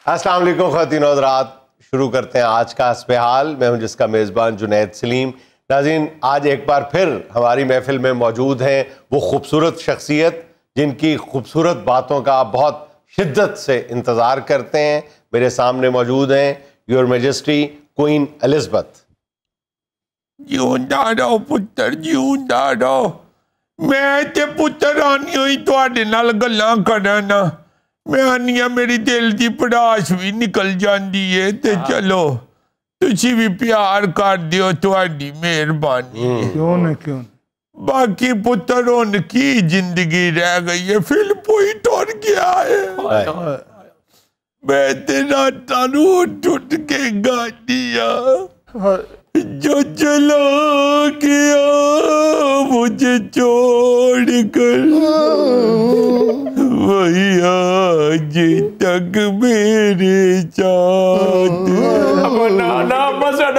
अस्सलाम वालेकुम ख़वातीन और हज़रात, शुरू करते हैं आज का हस्बे-हाल। मैं हूं जिसका मेज़बान जुनैद सलीम। नाज़रीन, आज एक बार फिर हमारी महफिल में मौजूद हैं वो खूबसूरत शख्सियत जिनकी खूबसूरत बातों का आप बहुत शिद्दत से इंतज़ार करते हैं। मेरे सामने मौजूद हैं योर मैजेस्टी क्वीन एलिज़ाबेथ। जिउंदा रहो पुत्र, जिउंदा रहो। मैं ते पुत्र आनियो ही तुहाडे नाल गल्लां करना। मैं आनिया मेरी दिल की पड़ाश भी निकल जाती है। ते चलो तुसी भी प्यार कर दियो, तुहाडी मेहरबानी। क्यों नहीं क्यों नहीं। बाकी पुत्र हुण की जिंदगी रह गई है, फिल्म ही टुर गया है। मैं ते रातां नूं उठ के गानिया, जो चला गया मुझे छोड़ कर, वही आज तक मेरे साथ।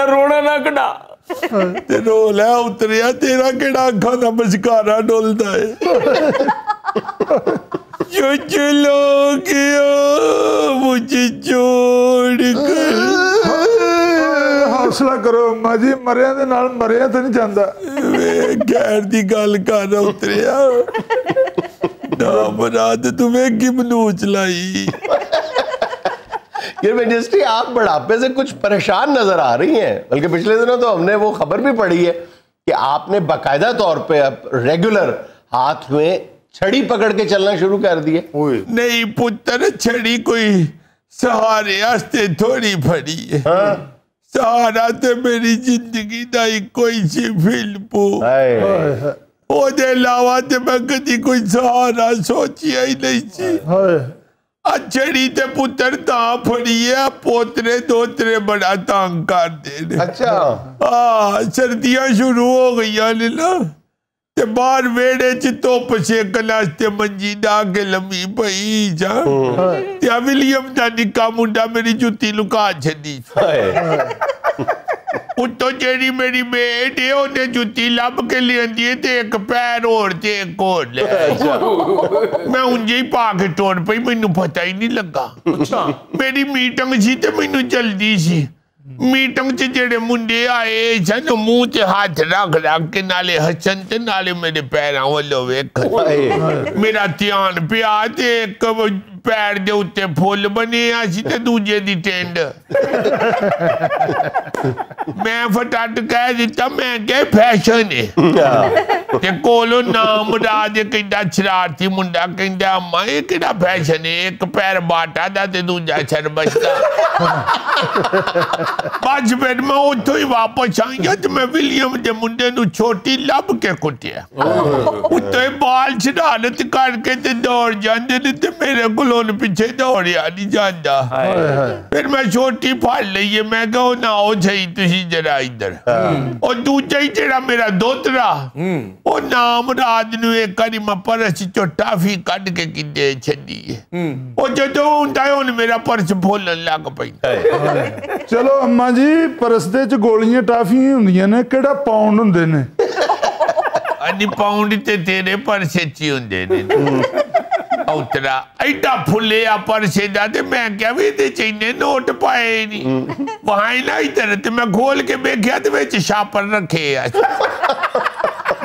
रोना ना कटा ते रोला उतरिया, तेरा केड़ा अखा दा मस्कारा डुलदा है। जो चला गया मुझे छोड़ कर। हौसला करो अम्मा जी, मरिया दे नाल मरिया तो नहीं जाता। खैर दी गल कर उतरिया ना मुराद, तुम्हें की मनूच लाई। योर मैजेस्टी, आप बुढ़ापे से कुछ परेशान नजर आ रही हैं। बल्कि पिछले दिनों तो हमने वो खबर भी पढ़ी है कि आपने बाकायदा तौर पे अब रेगुलर हाथ में छड़ी पकड़ के चलना शुरू कर दिए। नहीं पुत्र, छड़ी कोई सहारे हस्ते थोड़ी फड़ी है। सहारा तो मेरी जिंदगी का इको ही सी फिल्म। ओदे अलावा तो मैं कदी कोई सहारा सोचिया ही नहीं सी। छड़ी ते पुत्र ता फड़ी है, पोतरे दोतरे बड़ा तंग कर दे। अच्छा हाँ, सर्दियां शुरू हो गई ने ना, ते बाहर वेड़े च धुप सेकन वास्ते मंजी डा के लम्मी पई जा। ते विलियम दा निक्का मुंडा मेरी जुत्ती लुका छड़ी। उत्तों जेड़ी मेरी मेट है उन्हें जुत्ती लब के लियांदी है, ते एक पैर होर ते एक होर ले। मैं उंजे ही पा के टुर पई, मैनू पता ही नहीं लगा। मेरी मीटिंग सी ते मैनू जल्दी सी। मीटिंग च जेड़े मुंडे आए सन, मुंह ते हाथ रख रख के नाले हसन ते नाले मेरे पैरां वल्लों वेखन। मेरा ध्यान पिया ते एक पैर दे उत्ते फुल बने सी ते दूजे दी टेंड। मैं फटाट कह दिता, मैं क्या फैशन है। ते कोलो नाम राज कहंदा शरारती मुंडा कहंदा, अम्मा ये केड़ा फैशन है, एक पैर बाटा दा ते दूजा शरबत दा। बस फिर मैं उत्थों ही वापस आईया ते मैं विलियम दे मुंडे नू छोटी लब के कुटिया। उत्ते बाल शरारत करके ते दौड़ जांदे ने ते मेरे कोलों पीछे दौड़िया नहीं जाता। फिर मैं छोटी फड़ ली, मैं कहो ना ओ सही तुसी जरा इधर। और दूजा ही जेड़ा मेरा दोतरा, ओ नाम रात नू एक बारी मैं परस चो टाफी कट के किदे छड़ी है। ओ जदों हुंदा हुण मेरा परस फुलन लग पैंदा। चलो अम्मा जी, परस दे च गोलियां टाफियां हुंदियां ने, केड़ा पाउंड हुंदे ने? अनी पाउंड ते तेरे परसे च हुंदे ने। उतरा एडा फुले आ परसे दा, ते मैं क्या भी ते चीने नोट पाए नहीं। वहां ना इधर ते मैं खोल के देखिया ते विच छापर रखे आ।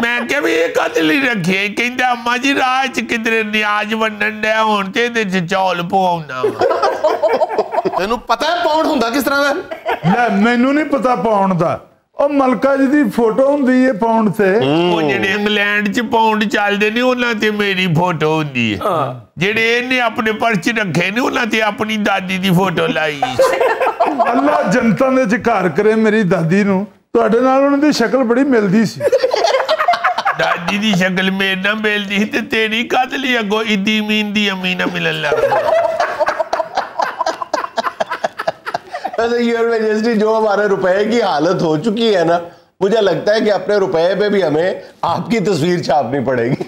मैं क्या भी एक अदली रखे, कहंदा अम्मा जी राह च किधरे न्याज वंडन डया होण ते इहदे च चौल पवाउना। तेनू पता है पाउंड हुंदा किस तरह दा? ले मैनू नहीं पता पाउंड दा। और मलका जी दी फोटो हुंदी है पाउंड ते। ਉਹ ਜਿਹੜੇ ਇੰਗਲੈਂਡ ਚ ਪਾਉਂਡ ਚੱਲਦੇ ਨੇ ਉਹਨਾਂ ਤੇ ਮੇਰੀ ਫੋਟੋ ਹੁੰਦੀ ਹੈ। ਜਿਹੜੇ ਇਹਨੇ ਆਪਣੇ ਪਰਚ ਰੱਖੇ ਨੇ ਉਹਨਾਂ ਤੇ ਆਪਣੀ ਦਾਦੀ ਦੀ ਫੋਟੋ ਲਾਈ। ਅੱਲਾ ਜਨਤਾ ਦੇ ਚ ਘਰ ਕਰੇ ਮੇਰੀ ਦਾਦੀ ਨੂੰ, ਤੁਹਾਡੇ ਨਾਲ ਉਹਨਾਂ ਦੀ ਸ਼ਕਲ ਬੜੀ ਮਿਲਦੀ ਸੀ। ਦਾਦੀ ਦੀ ਸ਼ਕਲ ਮੇਰੇ ਨਾਲ ਮਿਲਦੀ ਤੇ ਤੇਰੀ ਕਦ ਲਈ ਅੱਗੋਂ ਇਦੀ ਮੀਨ ਦੀ ਅਮੀ ਨਾਲ ਮਿਲਣ ਲੱਗ। योर मैजेस्टी, जो हमारे रुपए की हालत हो चुकी है ना, मुझे लगता है कि अपने रुपए पे भी हमें आपकी तस्वीर छापनी पड़ेगी।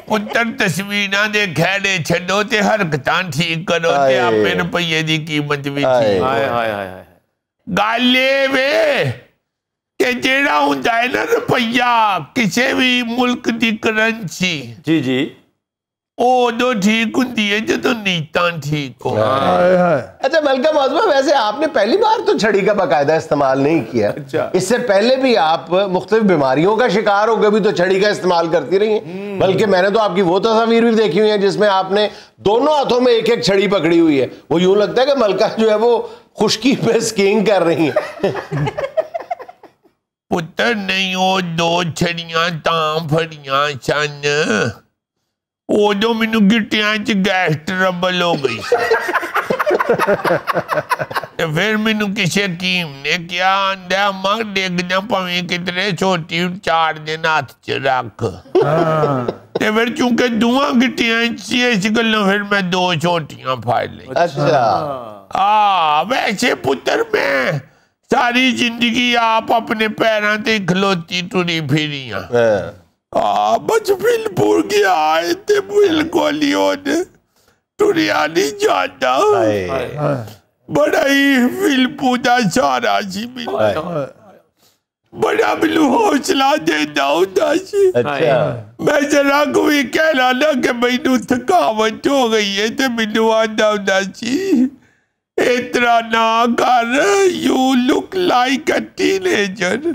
पुत्र तस्वीरां दे खैड़े छड्डो ते हरकतां ठीक करो ते आपे रुपये दी कीमत भी ठीक। गल वे कि जेड़ा हुंदा है ना रुपया, किसी भी मुल्क दी करेंसी, जी जी, उदो ठीक होंदी है जदों नीयतां ठीक हो। हाय हाय। अच्छा मलका मौजमा, वैसे आपने पहली बार तो छड़ी का बाकायदा इस्तेमाल नहीं किया। अच्छा। इससे पहले भी आप मुख्तलिफ बीमारियों का शिकार हो गए भी तो छड़ी का इस्तेमाल करती रही हैं। बल्कि मैंने तो आपकी वो तस्वीर भी देखी हुई है जिसमें आपने दोनों हाथों में एक एक छड़ी पकड़ी हुई है। वो यूं लगता है कि मलका जो है वो खुशकी पे स्कीइंग कर रही है। पुत्र नहीं वो दो छड़ियां तां फड़ियां सन, उदो मैनू गिट्टियां च गैस ट्रबल हो गई ते फिर मैनू किसी हकीम ने क्या आंदा अम्मा डिग जा भावें कितने छोटी 4 दिन हाथ च रख। ते फिर चूंकि दुआ गिट्टियां इस गल्लों फिर मैं 2 छोटियां फाड़ ली। अच्छा। वैसे पुत्र मैं सारी जिंदगी आप अपने पैरों ते खलोती टुरी फिरी बस फिलपुर गया है ते बिल्कुल ही ओने टुरिया नहीं जाता। बड़ा ही फिलपू दा सारा सी बड़ा मैनू हौसला देता होंदा सी। अच्छा। मैं जरा कोई कहना ना कि मैनू थकावट हो गई है ते मैनू आंदा होंदा सी इतना ना कर, you look like a teenager.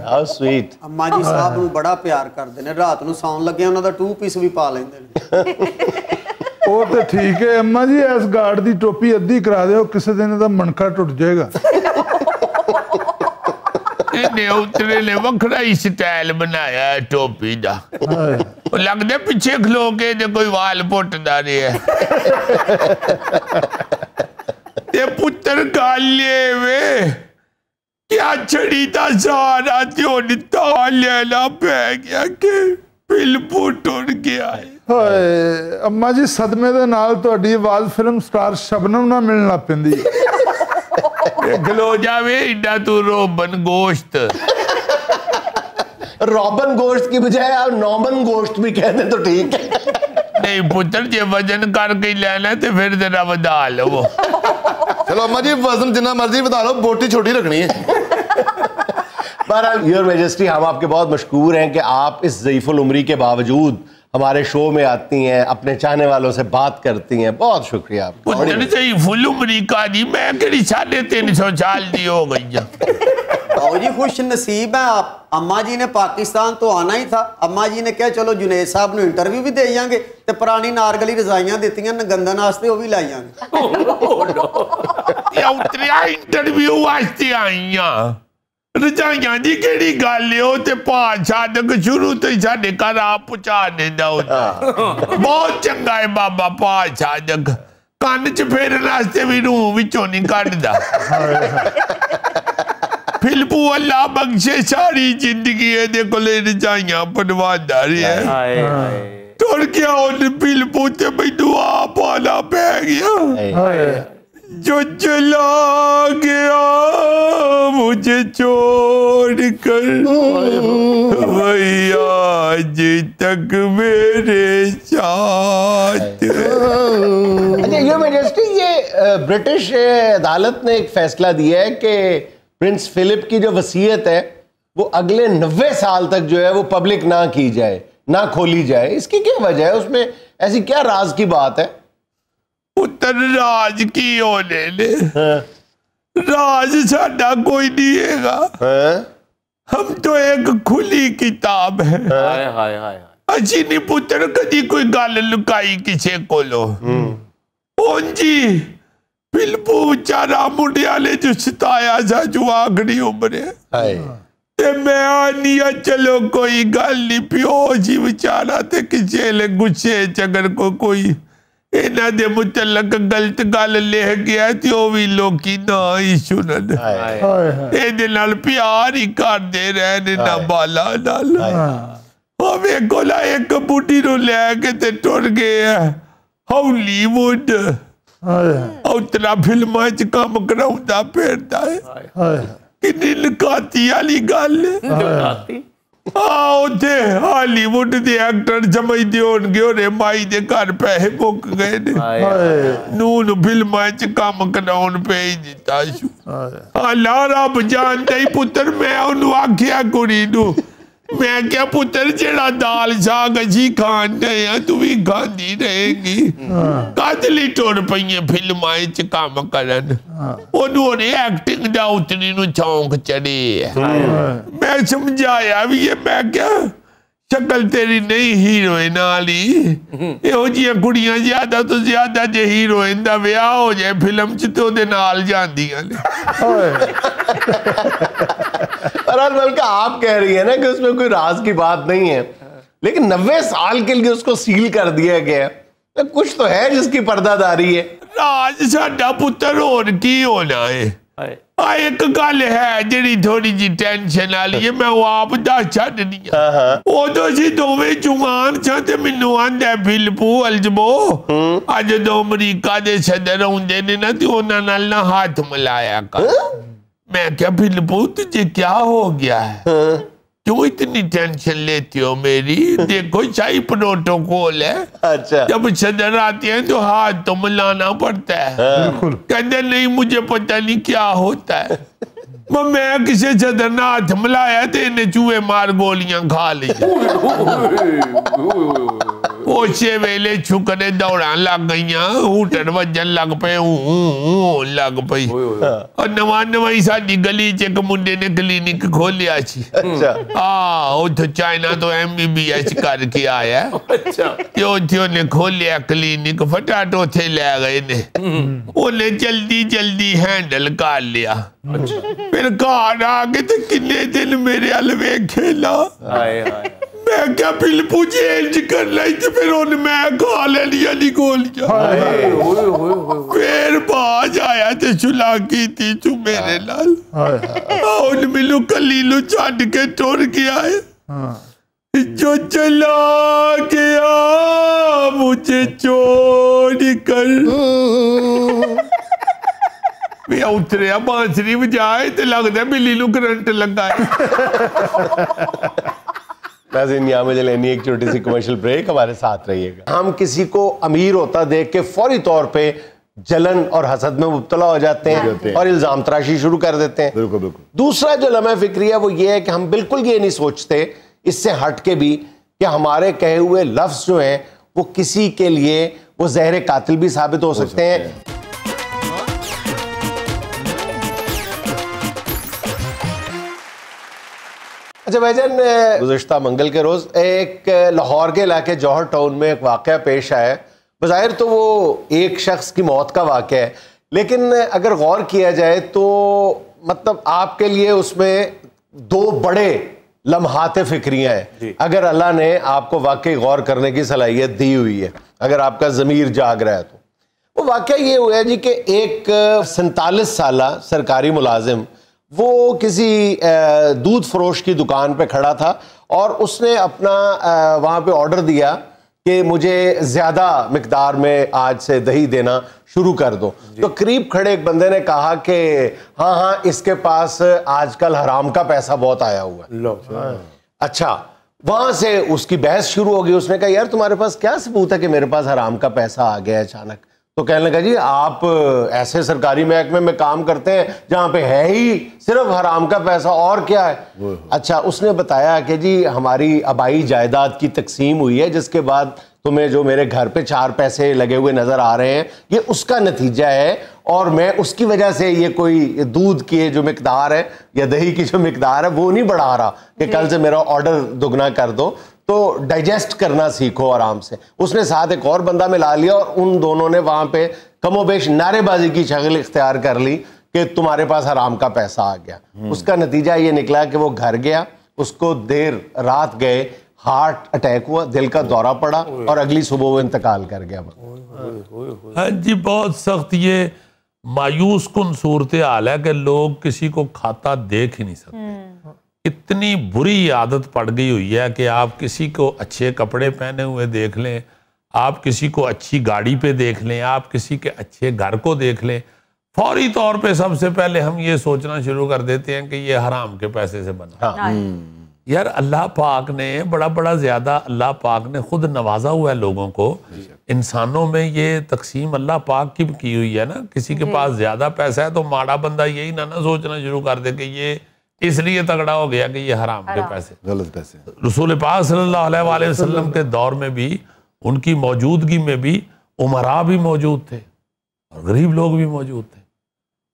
How sweet. अम्मा जी साहब ਨੂੰ ਬੜਾ ਪਿਆਰ ਕਰਦੇ ਨੇ, ਰਾਤ ਨੂੰ ਸੌਣ ਲੱਗੇ ਉਹਨਾਂ ਦਾ 2 ਪੀਸ ਵੀ ਪਾ ਲੈਂਦੇ ਨੇ। ਉਹ ਤੇ ਠੀਕ ਹੈ ਅੰਮਾ ਜੀ, ਇਸ ਗਾਰਡ ਦੀ ਟੋਪੀ ਅੱਧੀ ਕਰਾ ਦਿਓ, ਕਿਸੇ ਦਿਨ ਇਹਦਾ ਮਣਕਾ ਟੁੱਟ ਜਾਏਗਾ। ਇਹਨੇ ਉਤਰੇ ਨੇ ਵੱਖਰਾ ਹੀ ਸਟਾਈਲ ਬਣਾਇਆ ਹੈ ਟੋਪੀ ਦਾ। ਉਹ ਲੱਗਦਾ ਪਿੱਛੇ ਖਲੋ ਕੇ ਤੇ ਕੋਈ ਵਾਲ ਪੁੱਟਦਾ ਰਿਹਾ। ਤੇ ਪੁੱਤਰ ਗਾਲੇ ਵੇ क्या छड़ी दा सहारा ते हुण तां लेना पै गया कि फिल्पू टुर गया है। ਹਾਏ ਅੰਮਾ ਜੀ, ਸਦਮੇ ਦੇ ਨਾਲ ਤੁਹਾਡੀ ਆਵਾਜ਼ ਫਿਲਮ ਸਟਾਰ ਸ਼ਬਨਮ ਨਾਲ ਮਿਲਣ ਲੱਗ ਪੈਂਦੀ ਹੈ। खलो जावे इड्डा तू रोबन गोश्त। रॉबन गोश्त की बजाय आप नॉर्मन गोश्त भी कह दें तो ठीक है। नहीं पुत्र जे वजन करके लेना तो फिर जरा वधा लो। चलो अम्मा जी वजन जितना मर्जी बता लो, बोटी छोटी रखनी है। बहरहाल योर मैजेस्टी, हम आपके बहुत मशकूर हैं कि आप इस ज़ईफ़ुल उम्री के बावजूद हमारे शो में आती हैं, अपने चाहने वालों से बात करती हैं। बहुत शुक्रिया आपका। पुत्र ज़ईफ़ुल उम्री का जी मैं कहीं 350 साल दी हो गई। आओ जी खुश नसीब है आप। अम्मा जी ने पाकिस्तान तो आना ही था। अम्मा जी ने कहा चलो जुनेद साहब ने इंटरव्यू भी दे जाएंगे ते पुरानी नारगली रजाइयां दित्तियां नगंदन वास्ते, वो भी लाई जाएंगे। उतरिया इंटरव्यू वास्ते आईयां रजाइयां दी केड़ी गल है, ते पाशादक शुरू तो ही साडे घर आप पहुंचा देंदा होंदा। बहुत चंगा है बाबा पाशादक, कन्न च फेरन वास्ते भी रूह विचों नहीं कढदा। फिल्पू अल्लाह बख्शे सारी जिंदगी दे कोले रजाइयां बनवांदा रहा है। टुर गया उन फिल्पू ते मैनू आप आना पै गया। जो चला गया मुझे छोड़ कर वही आज तक मेरे साथ। अच्छा योर मैजेस्टी, ये ब्रिटिश अदालत ने एक फैसला दिया है कि प्रिंस फिलिप की जो वसीयत है वो अगले 90 साल तक जो है वो पब्लिक ना की जाए, ना खोली जाए। इसकी क्या वजह है? उसमें ऐसी क्या राज की बात है? उत्तर राज की होने ने राज साडा कोई नहीं हैगा। हम तो एक खुली किताब है। हाय हाय हाय। अच्छी नहीं पुत्र कदी कोई गल लुकाई किसे कोलो। जी फिल्पू बेचारा मुंडिया ने जो सताया सा जो आखिरी उम्र है ते मैं आनी चलो कोई गल नहीं, प्यो जी बेचारा ते किसे ले गुस्से च अगर कोई इन्हां दे मुतलक गलत गल लिख गया ते ओ भी लोकी ना ही सुनन। इहदे नाल प्यार ही करदे रहने ना बाला नाल। ओवे कोला एक बुढ़ी नूं लै के ते टुर गए हॉलीवुड। उतना फिल्मां च काम कराउंदा फिरदा है। किन्नी लकाती वाली गल है। उथे हॉलीवुड दे एक्टर समझदे होणगे ओरे माई दे घर पैसे मुक गए ने, नून फिल्मां च काम कराउण भेज दित्ता सू। ला रब जानदा ही पुत्र, मैं ओनू आखिया कुड़ी नू मैं क्या पुत्र जेड़ा दाल साग असी खान रहे हैं तू भी खाती रहेगी कादली टुर पईए फिल्मां च काम करन ओनू ने एक्टिंग दा उतनी नु चौंक चढ़े मैं समझाया भी है मैं क्या शक्ल तेरी नहीं हीरोइन वाली ਇਹੋ ਜਿਹੀਆਂ ਕੁੜੀਆਂ ਜ਼ਿਆਦਾ ਤੋਂ ਜ਼ਿਆਦਾ ਜੇ ਹੀਰੋਇਨ ਦਾ ਵਿਆਹ ਹੋ ਜਾਏ ਫਿਲਮ 'ਚ ਤੇ ਉਹਦੇ ਨਾਲ ਜਾਂਦੀਆਂ ਨੇ फरहान मलिका आप कह रही है ना कि उसमें कोई राज की बात नहीं है, लेकिन 90 साल के लिए उसको सील कर दिया गया, तो कुछ तो है जिसकी पर्दादारी है। राज साडा पुत्र होर की होना है आ एक गल है जी थोड़ी जी टेंशन वाली है मैं वो आप दस छड्डनी उदो असीं दोवें जवान सा ते मैनू आंदा फिलपू अलजबो अज दो अमरीका दे सदर आउंदे ने ना ते उन्हां नाल ना हाथ मिलाया कर मैं क्या फिलपू तुझे क्या हो गया है क्यों इतनी टेंशन लेती हो मेरी देखो शाही प्रोटोकॉल है अच्छा जब सदर आते हैं तो हाथ तो मिलाना पड़ता है कहते नहीं मुझे पता नहीं क्या होता है मैं किसी सदर ने हाथ मिलाया तो इन्हें चूहे मार गोलियां खा ली उसे वेले छुकने दौड़ा लग गई हूटर वजन लग पे लग पई और नवा नवाई साडी गली च एक मुंडे ने क्लिनिक खोलिया सी अच्छा उधर चाइना तो MBBS करके आया अच्छा ने खोलिया क्लिनिक फटाट उथे ले गए ने उन्हें जल्दी जल्दी हैंडल कर लिया फिर घर आके तो किन्ने दिन मेरे हल वेखेला मैं क्या फिलपू चेंज कर लाई तो फिर उन मैं खा लेनी गोलियां फिर बाज आया तो सुला की थी तू मेरे नाल उन मिलू कली नु छड्ड के टुर गया है जो चला गया मुझे छोड़ कर मैं उतरिया बांसुरी बजाए तो लगता बिल्ली नु करंट लगा नाज़रीन यहाँ मुझे लेनी एक छोटी सी कमर्शियल ब्रेक, हमारे साथ रहिएगा। हम किसी को अमीर होता देख के फौरी तौर पे जलन और हसद में मुब्तला हो जाते हैं और इल्जाम तराशी शुरू कर देते हैं। बिल्कुल बिल्कुल। दूसरा जो लम्हा फिक्री है वो ये है कि हम बिल्कुल ये नहीं सोचते इससे हट के भी कि हमारे कहे हुए लफ्ज जो हैं वो किसी के लिए वो जहर कातिल भी साबित हो सकते हैं। अच्छा भाईजान, गुज़श्ता मंगल के रोज़ एक लाहौर के इलाके जौहर टाउन में एक वाक़या पेश आया। बज़ाहिर तो वो एक शख्स की मौत का वाक़या है, लेकिन अगर गौर किया जाए तो मतलब आपके लिए उसमें दो बड़े लम्हात फ़िक्रियाँ हैं। अगर अल्लाह ने आपको वाकई गौर करने की सलाहियत दी हुई है, अगर आपका ज़मीर जाग रहा है तो वो वाक़या ये हुआ है जी कि एक 47 साला सरकारी मुलाजिम वो किसी दूध फरोश की दुकान पे खड़ा था और उसने अपना वहाँ पे ऑर्डर दिया कि मुझे ज़्यादा मिकदार में आज से दही देना शुरू कर दो। तो करीब खड़े एक बंदे ने कहा कि हाँ हाँ इसके पास आजकल हराम का पैसा बहुत आया हुआ है। अच्छा, वहाँ से उसकी बहस शुरू हो गई। उसने कहा यार तुम्हारे पास क्या सबूत है कि मेरे पास हराम का पैसा आ गया अचानक? तो कहने लगा जी आप ऐसे सरकारी महकमे में काम करते हैं जहाँ पे है ही सिर्फ हराम का पैसा, और क्या है? अच्छा, उसने बताया कि जी हमारी आबाई जायदाद की तकसीम हुई है जिसके बाद तुम्हें जो मेरे घर पे 4 पैसे लगे हुए नज़र आ रहे हैं ये उसका नतीजा है, और मैं उसकी वजह से ये कोई दूध की जो मिकदार है या दही की जो मिकदार है वो नहीं बढ़ा रहा कि कल से मेरा ऑर्डर दुगना कर दो, तो डाइजेस्ट करना सीखो आराम से। उसने साथ एक और बंदा मिला लिया और उन दोनों ने वहाँ पे कमोबेश नारेबाजी की शक्ल इख्तियार कर ली कि तुम्हारे पास हराम का पैसा आ गया। उसका नतीजा ये निकला कि वो घर गया, उसको देर रात गए हार्ट अटैक हुआ, दिल का दौरा पड़ा और अगली सुबह वो इंतकाल कर गया। हाँ जी, बहुत सख्त ये मायूस कुन सूरत हाल है कि लोग किसी को खाता देख ही नहीं सकते। इतनी बुरी आदत पड़ गई हुई है कि आप किसी को अच्छे कपड़े पहने हुए देख लें, आप किसी को अच्छी गाड़ी पे देख लें, आप किसी के अच्छे घर को देख लें, फौरी तौर पे सबसे पहले हम ये सोचना शुरू कर देते हैं कि ये हराम के पैसे से बना। यार अल्लाह पाक ने बड़ा ज्यादा, अल्लाह पाक ने खुद नवाजा हुआ है लोगों को। इंसानों में ये तकसीम अल्लाह पाक की हुई है ना। किसी के पास ज्यादा पैसा है तो माड़ा बंदा यही ना सोचना शुरू कर दे कि ये इसलिए तगड़ा हो गया कि ये हराम के पैसे, गलत पैसे। रसूल पाक सल्लल्लाहु अलैहि वसल्लम के दौर में भी, उनकी मौजूदगी में भी उमरा भी मौजूद थे और गरीब लोग भी मौजूद थे,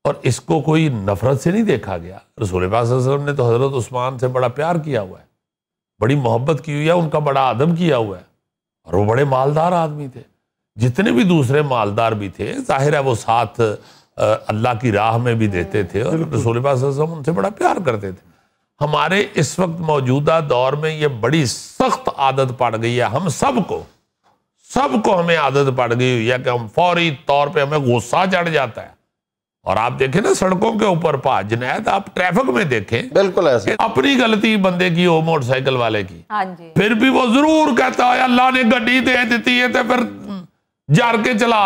और इसको कोई नफरत से नहीं देखा गया। रसूल पाक सल्लल्लाहु अलैहि वसल्लम ने तो हजरत उस्मान से बड़ा प्यार किया हुआ है, बड़ी मोहब्बत की हुई है, उनका बड़ा अदब किया हुआ है, और वो बड़े मालदार आदमी थे। जितने भी दूसरे मालदार भी थे, जाहिर है वो साथ अल्लाह की राह में भी देते थे, और रसूल पाक सल्लल्लाहु अलैहि वसल्लम उनसे बड़ा प्यार करते थे। हमारे इस वक्त मौजूदा दौर में ये बड़ी सख्त आदत पड़ गई है, हम सबको हमें आदत पड़ गई हुई है कि हम फौरी तौर पे हमें गुस्सा चढ़ जाता है। और आप देखें ना सड़कों के ऊपर जुनैद, आप ट्रैफिक में देखें, बिल्कुल ऐसे अपनी गलती बंदे की हो, मोटरसाइकिल वाले की, हाँ जी, फिर भी वो जरूर कहता है अल्लाह ने गड्डी दे दी है तो फिर जार के चला।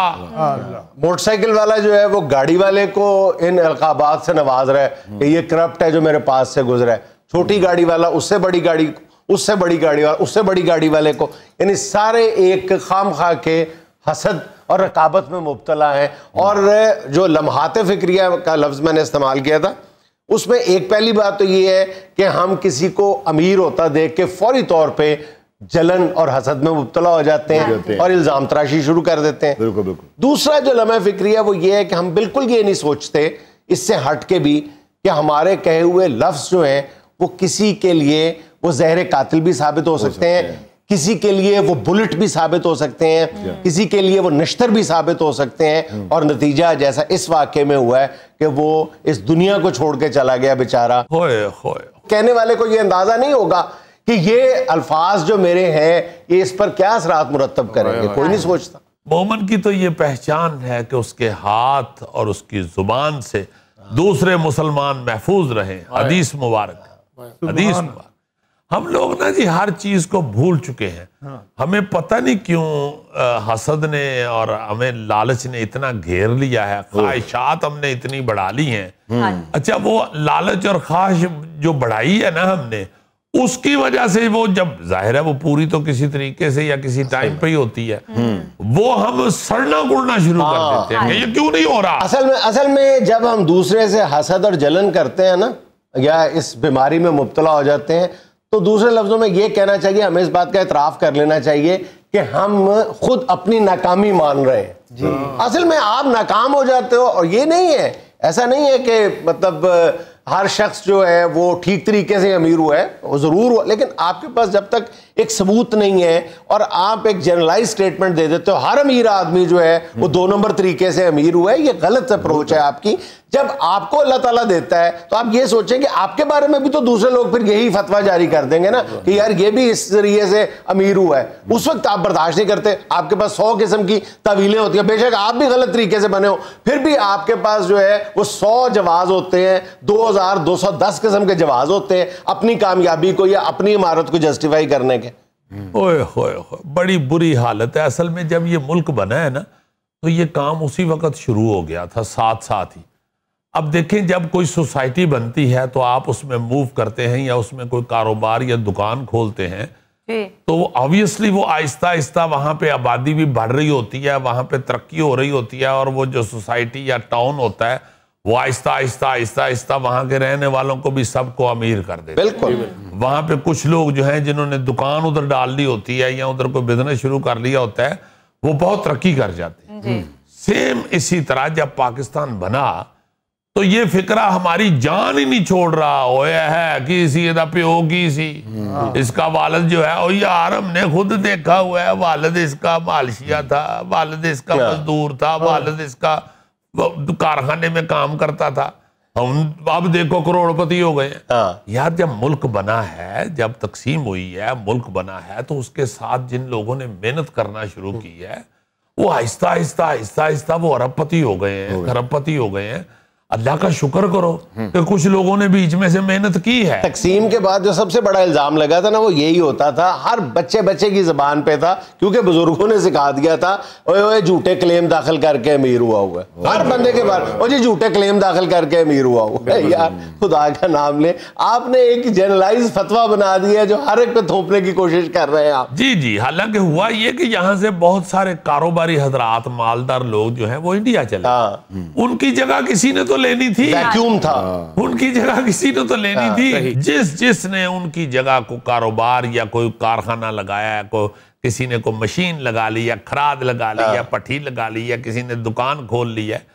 मोटरसाइकिल वाला जो है वो गाड़ी वाले को इन अलकाबात से नवाज रहा है कि ये करप्ट है जो मेरे पास से गुजरा है। छोटी गाड़ी वाला उससे बड़ी गाड़ी, उससे बड़ी गाड़ी वाला उससे बड़ी गाड़ी वाले को, यानी सारे एक खाम खा के हसद और रकाबत में मुब्तला है। और जो लम्हात फिक्रिया का लफ्ज़ मैंने इस्तेमाल किया था, उसमें एक पहली बात तो ये है कि हम किसी को अमीर होता देख के फौरी तौर पे जलन और हसद में मुब्तला हो जाते हैं और इल्ज़ाम तराशी शुरू कर देते हैं। बिल्कुल बिल्कुल। दूसरा जो लम्हा फिक्रिया वो ये है कि हम बिल्कुल ये नहीं सोचते इससे हट के भी कि हमारे कहे हुए लफ्ज़ जो हैं वो किसी के लिए वो जहर कातिल भी साबित हो सकते हैं, किसी के लिए वो बुलेट भी साबित हो सकते हैं, किसी के लिए वो नश्तर भी साबित हो सकते हैं। और नतीजा जैसा इस वाक़े में हुआ है कि वो इस दुनिया को छोड़ के चला गया बेचारा। होए कहने वाले को ये अंदाजा नहीं होगा कि ये अल्फाज जो मेरे हैं ये इस पर क्या असरात मुरत्तब करेंगे, कोई नहीं सोचता। मोमिन की तो ये पहचान है कि उसके हाथ और उसकी जुबान से दूसरे मुसलमान महफूज रहे। हदीस मुबारक, हदीस मुबारक। हम लोग ना जी हर चीज को भूल चुके हैं। हमें पता नहीं क्यों हसद ने और हमें लालच ने इतना घेर लिया है, ख्वाहिशात हमने इतनी बढ़ा ली हैं। अच्छा, वो लालच और ख्वाहिश जो बढ़ाई है ना हमने, उसकी वजह से वो जब जाहिर है वो पूरी तो किसी तरीके से या किसी टाइम पे ही होती है, वो हम सड़ना गुड़ना शुरू कर देते हैं। ये क्यों नहीं हो रहा? असल में जब हम दूसरे से हसद और जलन करते हैं ना, या इस बीमारी में मुब्तला हो जाते हैं, तो दूसरे लफ्जों में ये कहना चाहिए, हमें इस बात का एतराफ़ कर लेना चाहिए कि हम खुद अपनी नाकामी मान रहे हैं। असल में आप नाकाम हो जाते हो, और ये नहीं है, ऐसा नहीं है कि मतलब हर शख्स जो है वो ठीक तरीके से अमीर हुआ है, वो ज़रूर हुआ, लेकिन आपके पास जब तक एक सबूत नहीं है और आप एक जनरलाइज स्टेटमेंट दे देते हो हर अमीर आदमी जो है वो 2 नंबर तरीके से अमीर हुआ है, ये गलत अप्रोच है आपकी। जब आपको अल्लाह ताला देता है तो आप ये सोचें कि आपके बारे में भी तो दूसरे लोग फिर यही फतवा जारी कर देंगे ना कि यार ये भी इस जरिए से अमीर हुआ है। उस वक्त आप बर्दाश्त नहीं करते, आपके पास 100 किस्म की तवीलें होती हैं, बेशक आप भी गलत तरीके से बने हो, फिर भी आपके पास जो है वो 100 जवाज होते हैं, 2210 किस्म के जवाज होते हैं अपनी कामयाबी को या अपनी इमारत को जस्टिफाई करने के। ओए होए होए, बड़ी बुरी हालत है। असल में जब ये मुल्क बना है ना, तो ये काम उसी वक्त शुरू हो गया था, साथ साथ ही। अब देखें, जब कोई सोसाइटी बनती है तो आप उसमें मूव करते हैं या उसमें कोई कारोबार या दुकान खोलते हैं, तो ऑब्वियसली वो आहिस्ता आहिस्ता वहाँ पे आबादी भी बढ़ रही होती है, वहाँ पे तरक्की हो रही होती है, और वो जो सोसाइटी या टाउन होता है वो आहिस्ता आहिस्ता आहिस्ता आहिस्ता वहाँ के रहने वालों को भी सबको अमीर कर देते। बिल्कुल। वहाँ पे कुछ लोग जो हैं जिन्होंने दुकान उधर डाल ली होती है या उधर कोई बिजनेस शुरू कर लिया होता है, वो बहुत तरक्की कर जाते हैं। सेम इसी तरह जब पाकिस्तान बना तो ये फिक्रा हमारी जान ही नहीं छोड़ रहा होया है कि इसी प्यो की सी इसका वालिद जो है, और यार हमने खुद देखा हुआ है, वालिद इसका मालशिया था, वालिद इसका मजदूर था, वालिद इसका कारखाने में काम करता था, हम अब देखो करोड़पति हो गए। यार जब मुल्क बना है, जब तकसीम हुई है, मुल्क बना है, तो उसके साथ जिन लोगों ने मेहनत करना शुरू की है वो आहिस्ता आहिस्ता आहिस्ता आहिस्ता वो अरबपति हो गए हैं, खरबपति हो गए हैं। अल्लाह का शुक्र करो कि कुछ लोगों ने बीच में से मेहनत की है। तकसीम के बाद जो सबसे बड़ा इल्जाम लगा था ना, वो यही होता था, हर बच्चे बच्चे की जबान पे था, क्योंकि बुजुर्गों ने सिखा दिया था, ओए झूठे क्लेम दाखिल करके अमीर हुआ हुआ है। हर बंदे के बाद ओ जी झूठे क्लेम दाखिल करके अमीर हुआ हुआ है। यार खुदा का नाम ले, आपने एक जनरलाइज फतवा बना दिया जो हर एक पे थोपने की कोशिश कर रहे हैं आप। जी जी, हालांकि हुआ ये कि यहाँ से बहुत सारे कारोबारी हजरात, मालदार लोग जो है वो इंडिया चले, उनकी जगह किसी ने तो तो लेनी थी, वैक्यूम था, उनकी जगह किसी ने तो लेनी थी। जिसने उनकी जगह को कारोबार या कोई कारखाना लगाया, को किसी ने को मशीन लगा ली या खराद लगा ली या पट्टी लगा ली या किसी ने दुकान खोल ली है,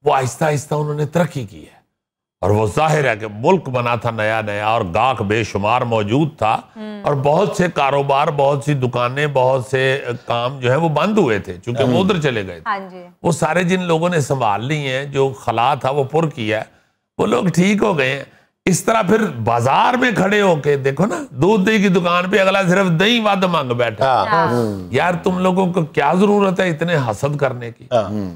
वो आहिस्ता आहिस्ता उन्होंने तरक्की की है। और वो जाहिर है कि मुल्क बना था नया नया और गाहक बेशुमार मौजूद था और बहुत से कारोबार, बहुत सी दुकानें, बहुत से काम जो है वो बंद हुए थे क्योंकि वो उधर चले गए थे। वो सारे जिन लोगों ने संभाल ली हैं, जो खला था वो पुर किया है, वो लोग ठीक हो गए हैं। इस तरह फिर बाजार में खड़े होके देखो ना, दूध दही की दुकान पे अगला सिर्फ दही वाद मांग बैठा। यार तुम लोगों को क्या जरूरत है इतने हसद करने की?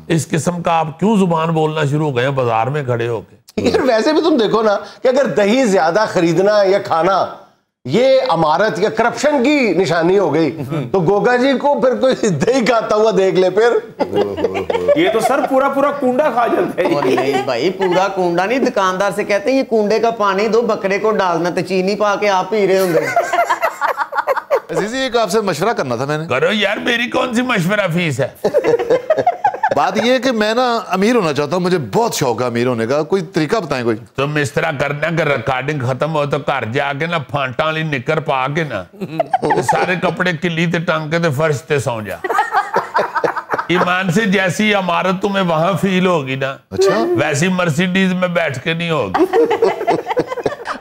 इस किस्म का आप क्यों जुबान बोलना शुरू हो गए बाजार में खड़े होके? यार वैसे भी तुम देखो ना कि अगर दही ज्यादा खरीदना या खाना ये अमारत या करप्शन की निशानी हो गई तो गोगा जी को फिर कोई दही खाता हुआ देख ले फिर। ये तो सर पूरा पूरा कूंडा खा जाते हैं। और नहीं भाई, पूरा कूंडा नहीं, दुकानदार से कहते हैं ये कूंडे का पानी दो, बकरे को डालना तो चीनी पा के आप पी रहे होंगे। अजीज जी, एक आपसे मशवरा करना था मैंने। करो यार, मेरी कौन सी मशवरा फीस है? बात ये है कि मैं ना अमीर होना चाहता हूँ, मुझे बहुत शौक है अमीर होने का, कोई तरीका बताएं कोई। तुम इस तरह करना कि रिकॉर्डिंग खत्म हो तो घर जाके ना फांटा वाली निकर पा के ना सारे कपड़े किली ते टांग के ते फर्श ते सौ जा। ईमान से जैसी इमारत तुम्हें वहां फील होगी ना, अच्छा वैसी मर्सिडीज में बैठ के नहीं होगी।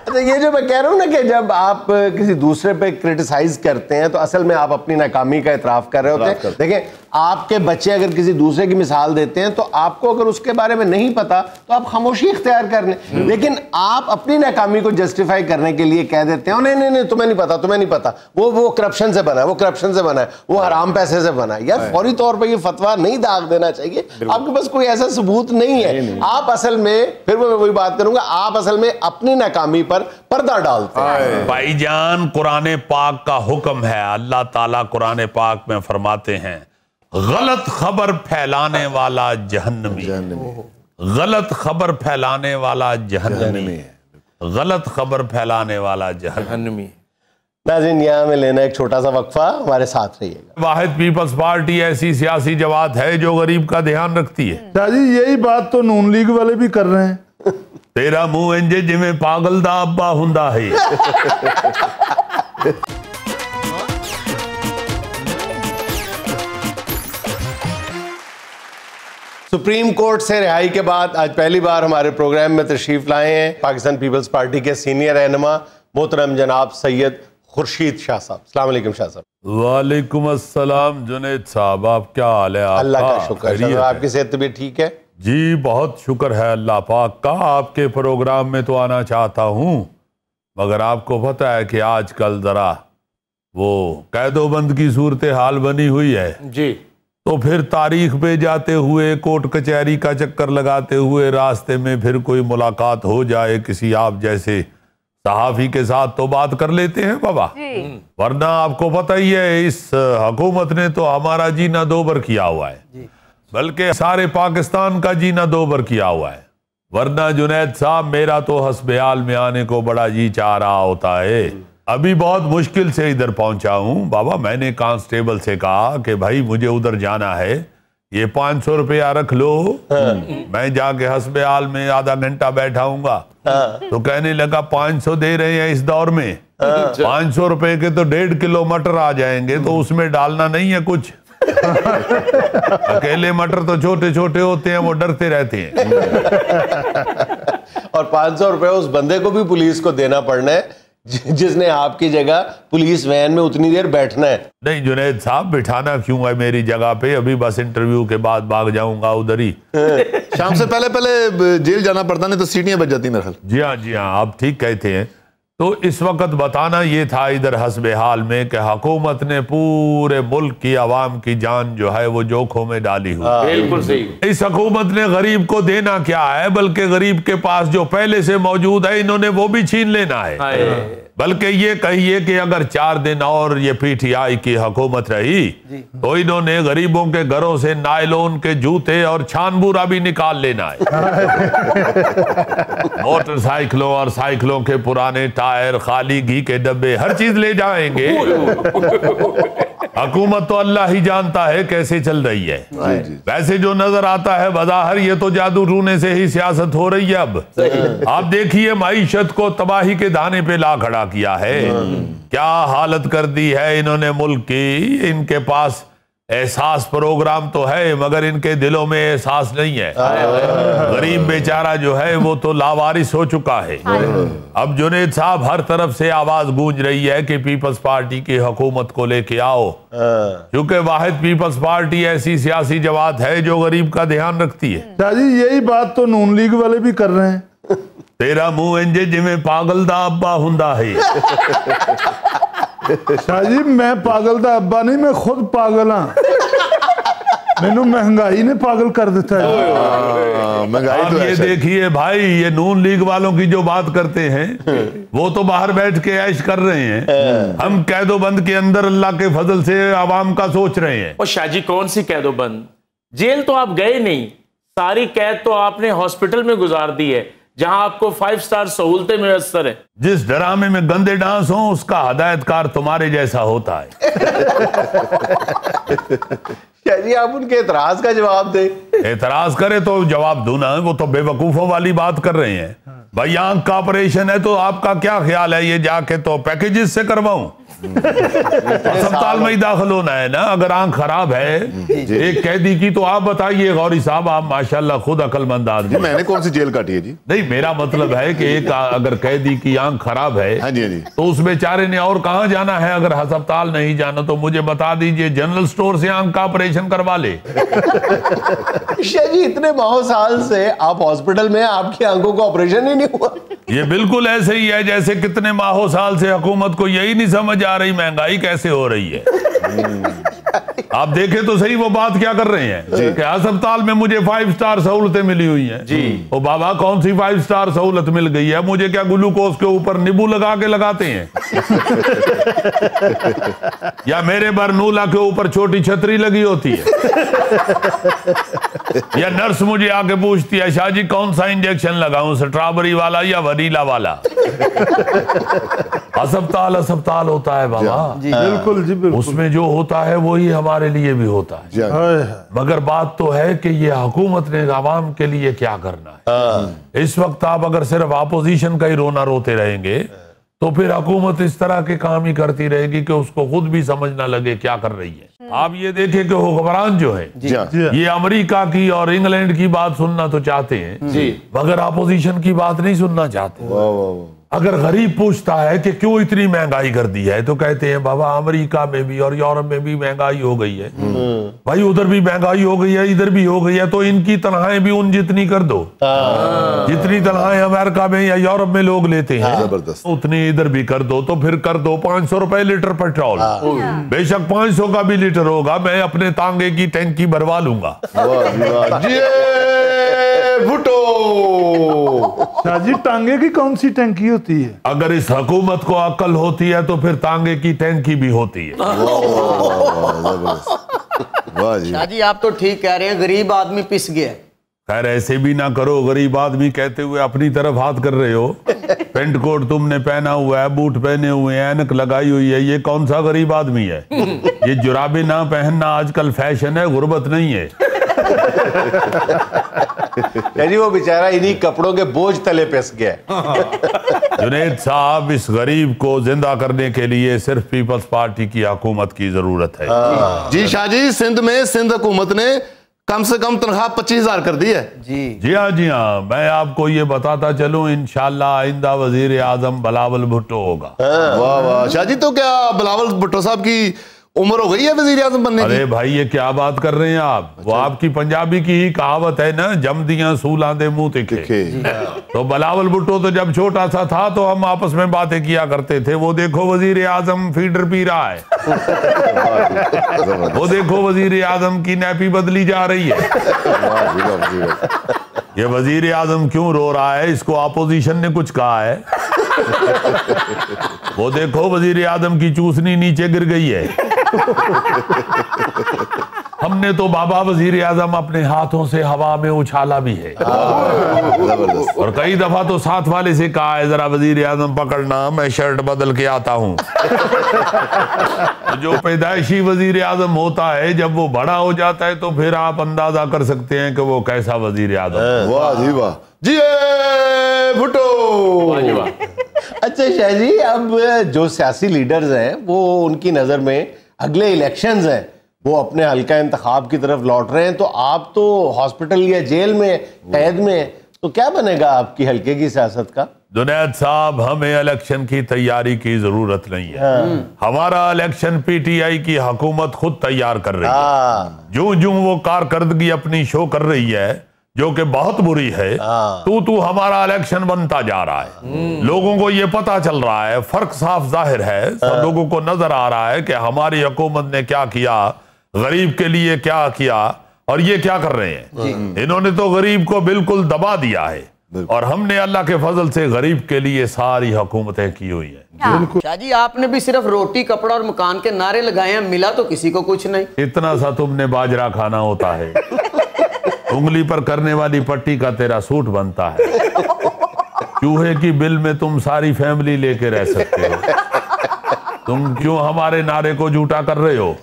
तो ये जो मैं कह रहा हूँ ना कि जब आप किसी दूसरे पे क्रिटिसाइज करते हैं तो असल में आप अपनी नाकामी का इतराफ कर रहे होते हैं। देखें, आपके बच्चे अगर किसी दूसरे की मिसाल देते हैं तो आपको अगर उसके बारे में नहीं पता तो आप खामोशी इख्तियार कर लें, लेकिन आप अपनी नाकामी को जस्टिफाई करने के लिए कह देते हैं नहीं नहीं नहीं तुम्हें नहीं पता, तुम्हें नहीं पता, वो करप्शन से बना है, वो करप्शन से बना है, वो हराम पैसे से बना है। यार फौरी तौर पर ये फतवा नहीं दाग देना चाहिए, आपके पास कोई ऐसा सबूत नहीं है। आप असल में, फिर मैं वही बात करूंगा, आप असल में अपनी नाकामी पर पर्दा डालते हैं। भाईजान, कुरान पाक का हुक्म है, अल्लाह ताला कुरान पाक में फरमाते हैं गलत खबर फैलाने वाला जहन्नमी, गलत खबर फैलाने वाला जहन्नमी, गलत खबर फैलाने वाला जहन्नमी। नाज़रीन, यहाँ में लेना एक छोटा सा वक्फा, हमारे साथ रहिएगा। वाहिद पीपल्स पार्टी ऐसी सियासी जमात है जो गरीब का ध्यान रखती है। शाहजी यही बात तो नून लीग वाले भी कर रहे हैं। तेरा मुंह इंजे जिमें पागल दा अब्बा हुंदा है। सुप्रीम कोर्ट से रिहाई के बाद आज पहली बार हमारे प्रोग्राम में तशरीफ लाए हैं पाकिस्तान पीपल्स पार्टी के सीनियर रहनुमा मोहतरम जनाब सैयद खुर्शीद शाह साहब। अस्सलाम वालेकुम शाह साहब। वालेकुम अस्सलाम जुनैद साहब, आप क्या हाल है? अल्लाह का शुक्र है, आपकी सेहत तबीयत ठीक है? जी बहुत शुक्र है अल्लाह पाक का। आपके प्रोग्राम में तो आना चाहता हूँ, मगर आपको पता है कि आजकल जरा वो कैदोबंद की सूरत हाल बनी हुई है जी, तो फिर तारीख पे जाते हुए, कोर्ट कचहरी का चक्कर लगाते हुए, रास्ते में फिर कोई मुलाकात हो जाए किसी आप जैसे सहाफी के साथ तो बात कर लेते हैं बाबा, वरना आपको पता ही है इस हुकूमत ने तो हमारा जीना दोबर किया हुआ है, बल्कि सारे पाकिस्तान का जीना दोबर किया हुआ है। वरना जुनैद साहब, मेरा तो हस्बयाल में आने को बड़ा जी चाह रहा होता है। अभी बहुत मुश्किल से इधर पहुंचा हूं बाबा। मैंने कांस्टेबल से कहा कि भाई मुझे उधर जाना है, ये 500 रुपया रख लो, मैं जाके हस्बयाल में आधा घंटा बैठाऊंगा। तो कहने लगा 500 दे रहे हैं इस दौर में, 500 रुपए के तो 1.5 किलो मटर आ जाएंगे, तो उसमें डालना नहीं है कुछ। अकेले मटर तो छोटे छोटे होते हैं, वो डरते रहते हैं। और 500 रुपए उस बंदे को भी पुलिस को देना पड़ना है जिसने आपकी जगह पुलिस वैन में उतनी देर बैठना है। नहीं जुनैद साहब, बिठाना क्यों है मेरी जगह पे? अभी बस इंटरव्यू के बाद भाग जाऊंगा उधर ही। शाम से पहले पहले जेल जाना पड़ता, नहीं तो सीटियां बच जाती मेरे ख्याल। जी हाँ जी हाँ, आप ठीक कहते हैं। तो इस वक्त बताना ये था इधर हस्बे हाल में कि हुकूमत ने पूरे मुल्क की आवाम की जान जो है वो जोखों में डाली हुई। बिल्कुल सही। इस हुकूमत ने गरीब को देना क्या है, बल्कि गरीब के पास जो पहले से मौजूद है इन्होंने वो भी छीन लेना है। बल्कि ये कहिए कि अगर 4 दिन और ये PTI की हुकूमत रही तो इन्होंने गरीबों के घरों से नायलॉन के जूते और छानबूरा भी निकाल लेना है। मोटरसाइकिलों और साइकिलों के पुराने टायर, खाली घी के डब्बे, हर चीज ले जाएंगे। हुकूमत तो अल्लाह ही जानता है कैसे चल रही है। वैसे जो नजर आता है बज़ाहिर ये तो जादू टूने से ही सियासत हो रही है। अब आप देखिए माईशत को तबाही के दाने पे ला खड़ा किया है। क्या हालत कर दी है इन्होंने मुल्क की। इनके पास एहसास प्रोग्राम तो है मगर इनके दिलों में एहसास नहीं है। गरीब बेचारा जो है वो तो लावारिस हो चुका है। अब जुनैद साहब हर तरफ से आवाज गूंज रही है कि पीपल्स पार्टी की हुकूमत को लेके आओ, क्योंकि वाहिद पीपल्स पार्टी ऐसी सियासी जमात है जो गरीब का ध्यान रखती है। शाहजी यही बात तो नून लीग वाले भी कर रहे हैं। तेरा मुंह इंजे जिमें पागल दा अब्बा हुंदा है। शाहजी मैं पागल दा अब्बा नहीं, मैं खुद पागल हाँ। मैनू महंगाई ने पागल कर देता है। महंगाई तो ये देखिए भाई, ये नून लीग वालों की जो बात करते हैं वो तो बाहर बैठ के ऐश कर रहे हैं। हम कैदोबंद के अंदर अल्लाह के फजल से आवाम का सोच रहे हैं। और शाहजी कौन सी कैदोबंद, जेल तो आप गए नहीं, सारी कैद तो आपने हॉस्पिटल में गुजार दी है जहां आपको 5 स्टार सहूलतें मुयस्सर है। जिस ड्रामे में गंदे डांस हो उसका हदायतकार तुम्हारे जैसा होता है। शाहजी आप उनके एतराज का जवाब दे। एतराज करे तो जवाब दूं ना, वो तो बेवकूफों वाली बात कर रहे हैं। भाई आंख का ऑपरेशन है तो आपका क्या ख्याल है, ये जाके तो पैकेजेस से करवाऊं? अस्पताल में ही दाखिल होना है ना अगर आंख खराब है। एक कैदी की तो आप बताइए गौरी साहब, आप माशाल्लाह खुद अक्लमंद आदमी। मैंने कौन सी जेल काटी है जी? नहीं, मेरा मतलब है कि एक अगर कैदी की आंख खराब है हाँ जी, हाँ जी। तो उस बेचारे ने और कहाँ जाना है? अगर अस्पताल नहीं जाना तो मुझे बता दीजिए, जनरल स्टोर से आंख का ऑपरेशन करवा ले। शाहजी इतने बहुत साल से आप हॉस्पिटल में, आपकी आंखों का ऑपरेशन ही नहीं हुआ। ये बिल्कुल ऐसे ही है जैसे कितने माहों साल से हुकूमत को यही नहीं समझ आ रही महंगाई कैसे हो रही है। आप देखें तो सही वो बात क्या कर रहे हैं कि अस्पताल में मुझे 5 स्टार सहूलतें मिली हुई हैं जी। ओ बाबा कौन सी 5 स्टार सहूलत मिल गई है? मुझे क्या ग्लूकोज के ऊपर नींबू लगा के लगाते हैं? या मेरे बरनूला के ऊपर छोटी छतरी लगी होती है? या नर्स मुझे आके पूछती है शाहजी कौन सा इंजेक्शन लगाऊं, स्ट्रॉबेरी वाला या वनीला वाला? अस्पताल अस्पताल होता है बाबा। बिल्कुल जी बिल्कुल। उसमें जो होता है वही हमारे लिए भी होता है। मगर बात तो है कि ये हुकूमत ने आवाम के लिए क्या करना है। इस वक्त आप अगर सिर्फ अपोजिशन का ही रोना रोते रहेंगे तो फिर हुकूमत इस तरह के काम ही करती रहेगी कि उसको खुद भी समझ ना लगे क्या कर रही है। आप ये देखें कि हुक्मरान जो है ये अमेरिका की और इंग्लैंड की बात सुनना तो चाहते हैं मगर अपोजिशन की बात नहीं सुनना चाहते। अगर गरीब पूछता है कि क्यों इतनी महंगाई कर दी है तो कहते हैं बाबा अमेरिका में भी और यूरोप में भी महंगाई हो गई है। भाई उधर भी महंगाई हो गई है, इधर भी हो गई है, तो इनकी तनख्वाहें भी उन जितनी कर दो जितनी तनख्वाहें अमेरिका में या यूरोप में लोग लेते हैं जबरदस्त उतनी इधर भी कर दो। तो फिर कर दो 500 रुपए लीटर पेट्रोल। बेशक 500 का भी लीटर होगा, मैं अपने तांगे की टैंकी भरवा लूंगा। भुट्टो शाहजी टांगे की कौन सी टंकी होती है? अगर इस हुकूमत को अकल होती है तो फिर तांगे की टैंकी भी होती है। शाहजी आप तो ठीक कह रहे हैं, गरीब आदमी पिस गया। खैर ऐसे भी ना करो, गरीब आदमी कहते हुए अपनी तरफ हाथ कर रहे हो। पेंट कोट तुमने पहना हुआ है, बूट पहने हुए हैं, ऐनक लगाई हुई है, ये कौन सा गरीब आदमी है? ये जुराबे ना पहनना आजकल फैशन है, गुर्बत नहीं है। यानी वो बेचारा इन्हीं कपड़ों के बोझ तले पिस गया। जुनैद साहब इस गरीब को जिंदा करने के लिए सिर्फ पीपल्स पार्टी की हुकूमत की जरूरत है। जी शाहजी, सिंध में सिंध हुकूमत ने कम से कम तनख्वाह 25,000 कर दी है। जी हाँ, मैं आपको ये बताता चलूं इंशाल्लाह आइंदा वजीर आजम बिलावल भुट्टो होगा। वाह वाह शाहजी, तो क्या बिलावल भुट्टो साहब की उम्र हो गई है वजीर आजम बनने की? अरे भाई ये क्या बात कर रहे हैं आप? वो आपकी पंजाबी की ही कहावत है ना, जम दियां सूलां दे मुंह तिखे। तो बिलावल भुट्टो तो जब छोटा सा था तो हम आपस में बातें किया करते थे, वो देखो वजीर आजम फीडर पी रहा है, वो देखो वजीर आजम की नैपी बदली जा रही है। ये वजीर आजम क्यों रो रहा है? इसको अपोजिशन ने कुछ कहा है? वो देखो वजीर आजम की चूसनी नीचे गिर गई है। हम हमने तो बाबा वजीर आजम अपने हाथों से हवा में उछाला भी है, जबरदस्त। और कई दफा तो साथ वाले से कहा है जरा वजीर आजम पकड़ना, मैं शर्ट बदल के आता हूँ। तो जो पैदाइशी वजीर आजम होता है, जब वो बड़ा हो जाता है तो फिर आप अंदाजा कर सकते हैं कि वो कैसा वजीर आजम। वाह जी वाह जी, भुट्टो। अच्छा शाह जी, अब जो सियासी लीडर्स हैं वो उनकी नज़र में अगले इलेक्शंस हैं, वो अपने हल्का इंतखाब की तरफ लौट रहे हैं, तो आप तो हॉस्पिटल या जेल में कैद में, तो क्या बनेगा आपकी हल्के की सियासत का? जुनैद साहब, हमें इलेक्शन की तैयारी की जरूरत नहीं है। हमारा इलेक्शन पीटीआई की हुकूमत खुद तैयार कर रही है। जो जो वो कारकर्दगी अपनी शो कर रही है, जो कि बहुत बुरी है, तू हमारा इलेक्शन बनता जा रहा है। लोगों को ये पता चल रहा है, फर्क साफ जाहिर है, सब लोगों को नजर आ रहा है कि हमारी हुकूमत ने क्या किया, गरीब के लिए क्या किया, और ये क्या कर रहे हैं। इन्होंने तो गरीब को बिल्कुल दबा दिया है, और हमने अल्लाह के फजल से गरीब के लिए सारी हुकूमतें की हुई है। शाह जी, आपने भी सिर्फ रोटी, कपड़ा और मकान के नारे लगाए हैं, मिला तो किसी को कुछ नहीं। इतना सा तुमने बाजरा खाना होता है, उंगली पर करने वाली पट्टी का तेरा सूट बनता है, चूहे की बिल में तुम सारी फैमिली लेके रह सकते हो। तुम क्यों हमारे नारे को झूठा कर रहे हो?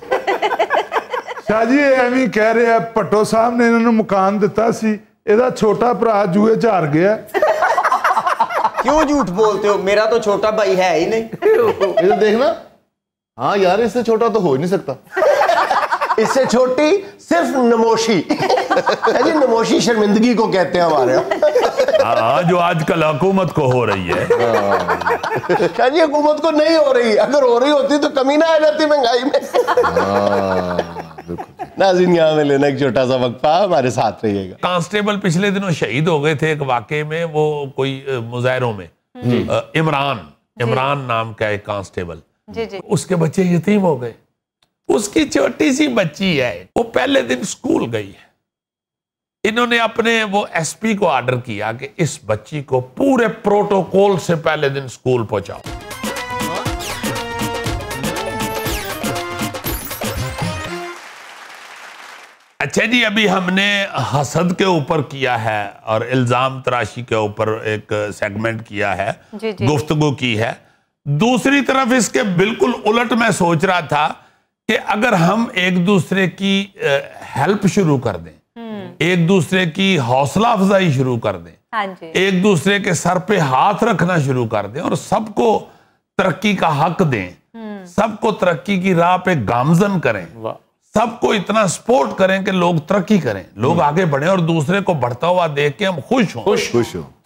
शाह जी एवं कह रहे हैं, भट्टो साहब ने इन्होंने मकान दिता सी, ਇਹਦਾ छोटा भरा जूए च हार गया। क्यों झूठ बोलते हो? मेरा तो छोटा भाई है ही नहीं। इधर देखना, हाँ यार, इससे छोटा तो हो ही नहीं सकता। इससे छोटी सिर्फ नमोशी। जी, नमोशी शर्मिंदगी को कहते हैं हमारे यहाँ। हाँ, जो आजकल हुकूमत को हो रही है। शाह जी, हुकूमत को नहीं हो रही, अगर हो रही होती तो कमी ना आ जाती महंगाई में। नाज़रीन, यहाँ में लेना एक छोटा सा वक्फा, हमारे साथ रहिएगा। कांस्टेबल पिछले दिनों शहीद हो गए थे एक वाकये में, वो कोई मुजाहिरों में, इमरान नाम का एक कांस्टेबल, उसके बच्चे यतीम हो गए। उसकी छोटी सी बच्ची है, वो पहले दिन स्कूल गई है। इन्होंने अपने वो एसपी को ऑर्डर किया कि इस बच्ची को पूरे प्रोटोकॉल से पहले दिन स्कूल पहुंचाओ। अच्छा जी, अभी हमने हसद के ऊपर किया है और इल्जाम तराशी के ऊपर एक सेगमेंट किया है, गुफ्तगू की है। दूसरी तरफ इसके बिल्कुल उलट मैं सोच रहा था कि अगर हम एक दूसरे की हेल्प शुरू कर दें, एक दूसरे की हौसला अफजाई शुरू कर दें, एक दूसरे के सर पे हाथ रखना शुरू कर दें और सबको तरक्की का हक दें, सबको तरक्की की राह पे गामजन करें, सबको इतना सपोर्ट करें कि लोग तरक्की करें, लोग आगे बढ़े और दूसरे को बढ़ता हुआ देख के हम खुश हों,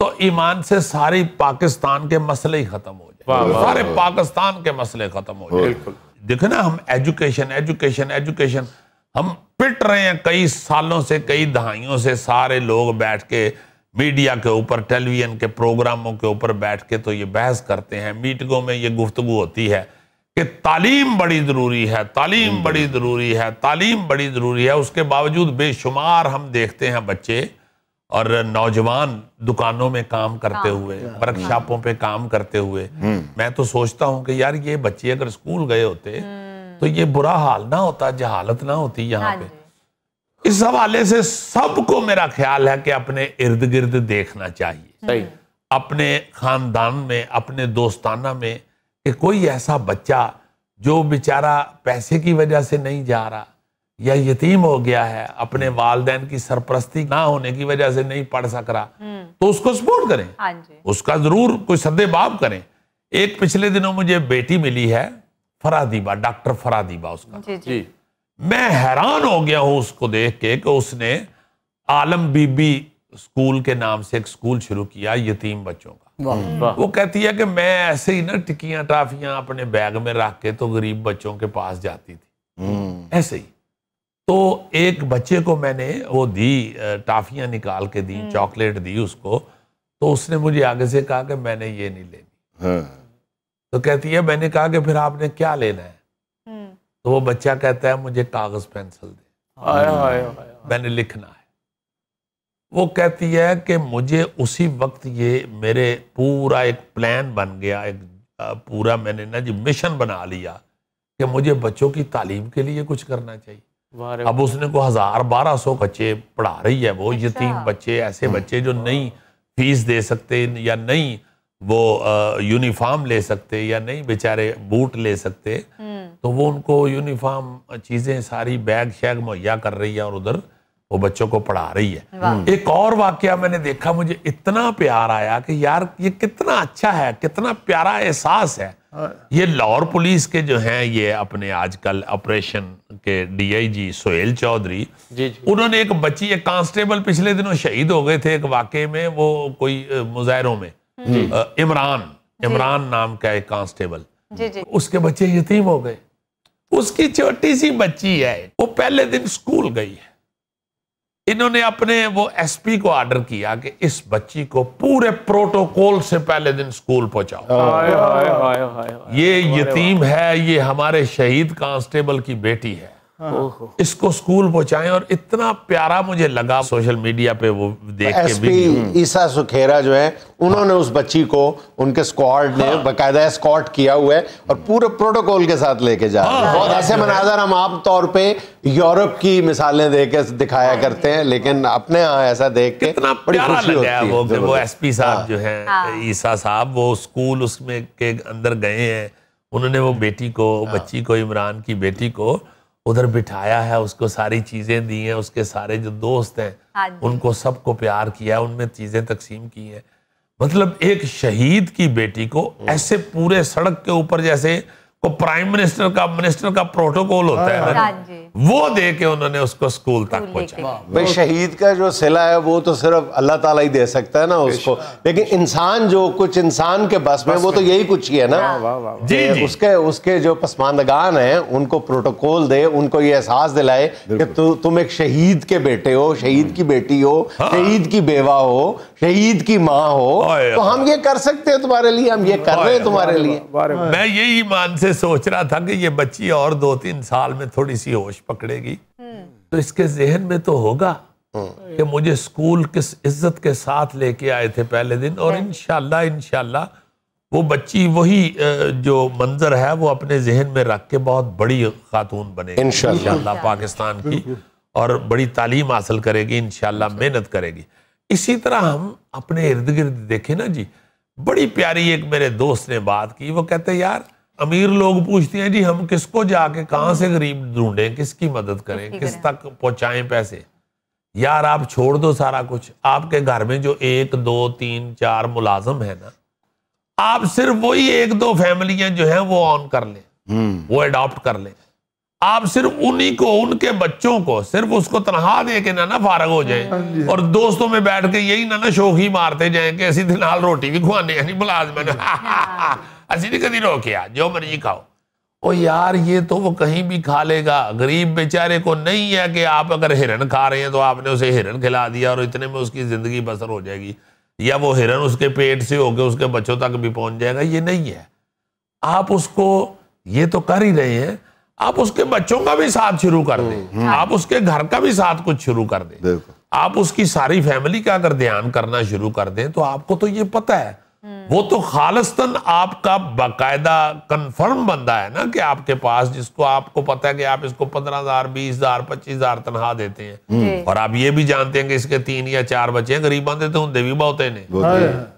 तो ईमान से सारी पाकिस्तान के मसले ही खत्म हो जाए, सारे पाकिस्तान के मसले खत्म हो जाए। देखो ना, हम एजुकेशन हम पिट रहे हैं कई सालों से, कई दहाइयों से। सारे लोग बैठ के मीडिया के ऊपर, टेलीविजन के प्रोग्रामों के ऊपर बैठ के तो ये बहस करते हैं, मीटिंगों में ये गुफ्तगू होती है कि तालीम बड़ी जरूरी है, तालीम बड़ी जरूरी है, तालीम बड़ी जरूरी है। उसके बावजूद बेशुमार हम देखते हैं बच्चे और नौजवान दुकानों में काम करते हुए, वर्कशॉपों पे काम करते हुए। मैं तो सोचता हूं कि यार, ये बच्चे अगर स्कूल गए होते तो ये बुरा हाल ना होता, जहालत ना होती यहाँ पे। इस हवाले से सबको मेरा ख्याल है कि अपने इर्द गिर्द देखना चाहिए, अपने खानदान में, अपने दोस्ताना में, कि कोई ऐसा बच्चा जो बेचारा पैसे की वजह से नहीं जा रहा या यतीम हो गया है, अपने वालिदैन की सरपरस्ती ना होने की वजह से नहीं पढ़ सक रहा, तो उसको सपोर्ट करें, उसका जरूर कोई सद्देबाब करें। एक पिछले दिनों मुझे बेटी मिली है, फरादीबा, डॉक्टर फरादीबा उसका। जी। मैं हैरान हो गया हूं उसको देख के कि उसने आलम बीबी स्कूल के नाम से एक स्कूल शुरू किया यतीम बच्चों का। वो कहती है कि मैं ऐसे ही ना टिकियां टाफियां अपने बैग में रख के तो गरीब बच्चों के पास जाती थी, ऐसे ही। तो एक बच्चे को मैंने वो दी, टाफियां निकाल के दी, चॉकलेट दी उसको, तो उसने मुझे आगे से कहा कि मैंने ये नहीं लेनी। तो कहती है, मैंने कहा कि फिर आपने क्या लेना है? तो वो बच्चा कहता है, मुझे कागज पेंसिल दे, मैंने लिखना है। वो कहती है कि मुझे उसी वक्त ये मेरे पूरा एक प्लान बन गया, एक पूरा मैंने ना जी मिशन बना लिया कि मुझे बच्चों की तालीम के लिए कुछ करना चाहिए। अब उसने को 1000-1200 बच्चे पढ़ा रही है, वो यतीम बच्चे, ऐसे बच्चे जो नहीं फीस दे सकते या नहीं वो यूनिफॉर्म ले सकते या नहीं बेचारे बूट ले सकते, तो वो उनको यूनिफॉर्म चीजें सारी बैग शैग मुहैया कर रही है और उधर वो बच्चों को पढ़ा रही है। एक और वाकया मैंने देखा, मुझे इतना प्यार आया कि यार ये कितना अच्छा है, कितना प्यारा एहसास है। ये लाहौर पुलिस के जो हैं ये अपने आजकल ऑपरेशन के डीआईजी सोहेल चौधरी, उन्होंने एक बच्ची, एक कांस्टेबल पिछले दिनों शहीद हो गए थे एक वाकये में, वो कोई मुजाहरों में, इमरान नाम का एक कांस्टेबल, उसके बच्चे यतीम हो गए। उसकी छोटी सी बच्ची है, वो पहले दिन स्कूल गई है। इन्होंने अपने वो एसपी को ऑर्डर किया कि इस बच्ची को पूरे प्रोटोकॉल से पहले दिन स्कूल पहुंचाओ। ये यतीम है, ये हमारे शहीद कांस्टेबल की बेटी है, इसको स्कूल पहुंचाएं। और इतना प्यारा मुझे लगा सोशल मीडिया पे वो देख के एसपी ईसा सुखेरा जो है, उन्होंने उस बच्ची को, उनके स्क्वाड ने बाकायदा एस्कॉर्ट किया हुआ है और पूरे प्रोटोकॉल के साथ लेके जा रहे हैं। बहुत ऐसे मनाजर हम आम तौर पे यूरोप की मिसालें दे के दिखाया करते हैं, लेकिन अपने यहाँ ऐसा देख के कितना बड़ी प्यारा खुशी होती लगा है। वो एसपी साहब जो है ईसा साहब, वो स्कूल उसमें के अंदर गए हैं, उन्होंने वो बेटी को, बच्ची को, इमरान की बेटी को उधर बिठाया है, उसको सारी चीजें दी हैं, उसके सारे जो दोस्त हैं उनको सबको प्यार किया, उनमें चीजें तकसीम की हैं। मतलब एक शहीद की बेटी को ऐसे पूरे सड़क के ऊपर जैसे को प्राइम मिनिस्टर का प्रोटोकॉल होता है ना, वो दे के उन्होंने उसको स्कूल तक पहुंचाया। भाई शहीद का जो सिला है वो तो सिर्फ अल्लाह ताला ही दे सकता है ना उसको, लेकिन इंसान जो कुछ इंसान के बस में, वो तो यही कुछ ही है ना। जी। उसके जो पसमानदगान हैं उनको प्रोटोकॉल दे, उनको ये एहसास दिलाए कि तुम एक शहीद के बेटे हो, शहीद की बेटी हो, शहीद की बेवा हो, शहीद की माँ हो, तो हम ये कर सकते हैं तुम्हारे लिए, हम ये कर रहे हैं तुम्हारे लिए। मैं यही ईमान से सोच रहा था कि ये बच्ची और 2-3 साल में थोड़ी सी होश पकड़ेगी तो इसके जहन में तो होगा कि मुझे स्कूल किस इज्जत के साथ लेके आए थे पहले दिन, और इंशाल्लाह वो बच्ची वही जो मंजर है वो अपने जहन में रख के बहुत बड़ी खातून बने इंशाल्लाह पाकिस्तान की, और बड़ी तालीम हासिल करेगी इंशाल्लाह, मेहनत करेगी। इसी तरह हम अपने इर्द गिर्द देखें ना जी, बड़ी प्यारी एक मेरे दोस्त ने बात की, वो कहते यार अमीर लोग पूछते हैं जी हम किसको जाके कहां से गरीब ढूंढें, किसकी मदद करें, किस तक पहुंचाएं पैसे। यार आप छोड़ दो सारा कुछ, आपके घर में जो 1, 2, 3, 4 मुलाजम है ना, आप सिर्फ वही 1-2 फैमिलियां जो हैं वो ऑन कर लें, वो अडॉप्ट कर लें। आप सिर्फ उन्हीं को, उनके बच्चों को सिर्फ उसको तनख्वाह दे के ना फारग हो जाए और दोस्तों में बैठ के यही ना शोखी मारते जाए कि असी नाल रोटी भी खुआने नहीं मुलाजम असी नहीं कभी रोकिया जो मर्जी खाओ। ओ यार ये तो वो कहीं भी खा लेगा, गरीब बेचारे को नहीं है कि आप अगर हिरन खा रहे हैं तो आपने उसे हिरन खिला दिया और इतने में उसकी जिंदगी बसर हो जाएगी, या वो हिरन उसके पेट से होकर उसके बच्चों तक भी पहुंच जाएगा, ये नहीं है। आप उसको ये तो कर ही रहे हैं, आप उसके बच्चों का भी साथ शुरू कर दें, आप उसके घर का भी साथ कुछ शुरू कर दें, आप उसकी सारी फैमिली का अगर ध्यान करना शुरू कर दें तो आपको तो ये पता है वो तो खालिस्तन आपका बाकायदा कंफर्म बंदा है ना कि आपके पास, जिसको आपको पता है कि आप इसको 15,000, 20,000, 25,000 तनख्वाह देते हैं, और आप ये भी जानते हैं कि इसके 3 या 4 बच्चे हैं, गरीबां दे तो होंदे भी बहुत ने।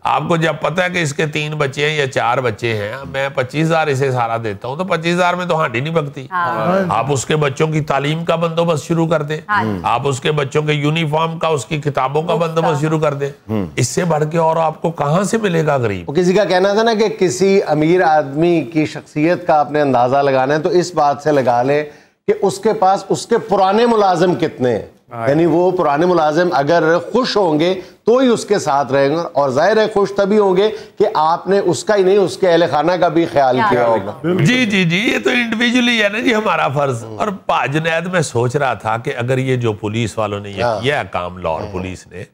आपको जब पता है कि इसके 3 बच्चे हैं या 4 बच्चे हैं, मैं 25,000 इसे सारा देता हूं, तो 25,000 में तो हांडी नहीं पकती। आप उसके बच्चों की तालीम का बंदोबस्त शुरू कर दें, आप उसके बच्चों के यूनिफॉर्म का, उसकी किताबों का बंदोबस्त शुरू कर दें, इससे बढ़ के और आपको कहां से मिलेगा गरीब। किसी का कहना था ना कि किसी अमीर आदमी की शख्सियत का आपने अंदाजा लगाना है तो इस बात से लगा ले कि उसके पास उसके पुराने मुलाजिम कितने हैं, यानी वो पुराने मुलाजिम अगर खुश होंगे तो ही उसके साथ रहेंगे, और जाहिर है खुश तभी होंगे कि आपने उसका ही नहीं उसके अहले खाना का भी ख्याल किया होगा। जी जी जी, ये तो इंडिविजुअली है ना जी हमारा फर्ज। और जुनैद में सोच रहा था कि अगर ये जो पुलिस वालों ने ये किया काम, लाहौर पुलिस ने,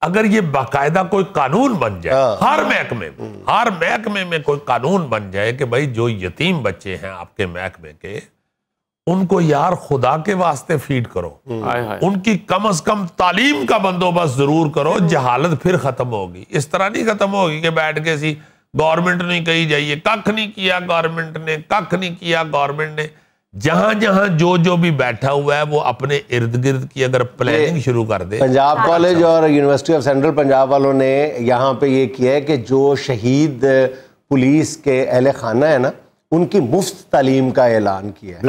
अगर ये बाकायदा कोई कानून बन जाए, हर महकमे में कोई कानून बन जाए कि भाई जो यतीम बच्चे हैं आपके महकमे के, उनको यार खुदा के वास्ते फीड करो, उनकी कम से कम तालीम का बंदोबस्त जरूर करो, जहालत फिर खत्म होगी। इस तरह नहीं खत्म होगी कि बैठ के सी गवर्नमेंट नहीं कही जाइए, कख नहीं किया गवर्नमेंट ने, कख नहीं किया गवर्नमेंट ने। जहां जहां जो भी बैठा हुआ है वो अपने इर्द गिर्द की अगर प्लानिंग शुरू कर दे। पंजाब कॉलेज और यूनिवर्सिटी ऑफ सेंट्रल पंजाब वालों ने यहाँ पे ये किया है कि जो शहीद पुलिस के अहले खाना है ना, उनकी मुफ्त तालीम का ऐलान किया है।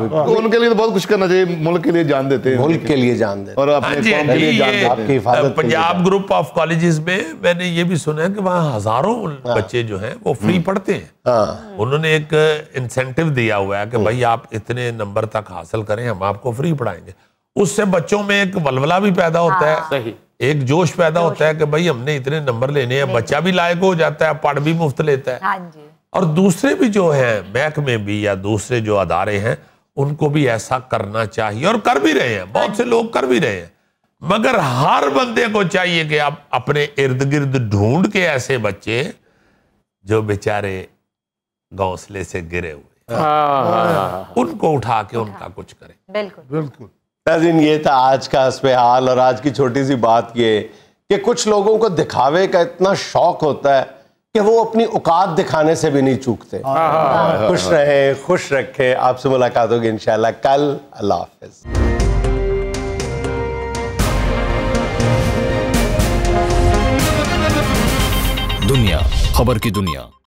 तो उनके लिए तो बहुत कुछ करना चाहिए, मुल्क के लिए जान देते हैं, मुल्क के लिए जान देते और अपने कौम के लिए जान देते हैं। आपकी हिफाजत के लिए पंजाब ग्रुप ऑफ कॉलेजेस में मैंने ये भी सुना है कि वहाँ हजारों बच्चे जो हैं वो फ्री पढ़ते हैं। हाँ। उन्होंने एक इंसेंटिव दिया हुआ है कि भाई आप इतने नंबर तक हासिल करें, हम आपको फ्री पढ़ाएंगे। उससे बच्चों में एक वलवला भी पैदा होता है, सही, एक जोश पैदा होता है कि भाई हमने इतने नंबर लेने हैं, बच्चा भी लायक हो जाता है, पढ़ भी मुफ्त लेता है। हाँ जी। और दूसरे भी जो हैं महकमे भी या दूसरे जो अदारे हैं उनको भी ऐसा करना चाहिए, और कर भी रहे हैं, बहुत से लोग कर भी रहे हैं। मगर हर बंदे को चाहिए कि आप अपने इर्द गिर्द ढूंढ के ऐसे बच्चे जो बेचारे घोंसले से गिरे हुए, उनको उठा के उनका कुछ करें। बिल्कुल बिल्कुल। नाज़रीन, ये था आज का हस्बे हाल। और आज की छोटी सी बात ये कि कुछ लोगों को दिखावे का इतना शौक होता है कि वो अपनी औकात दिखाने से भी नहीं चूकते। खुश रहें, खुश रखें। आपसे मुलाकात होगी इंशाल्लाह कल। अल्लाह हाफ़िज़। दुनिया खबर की दुनिया।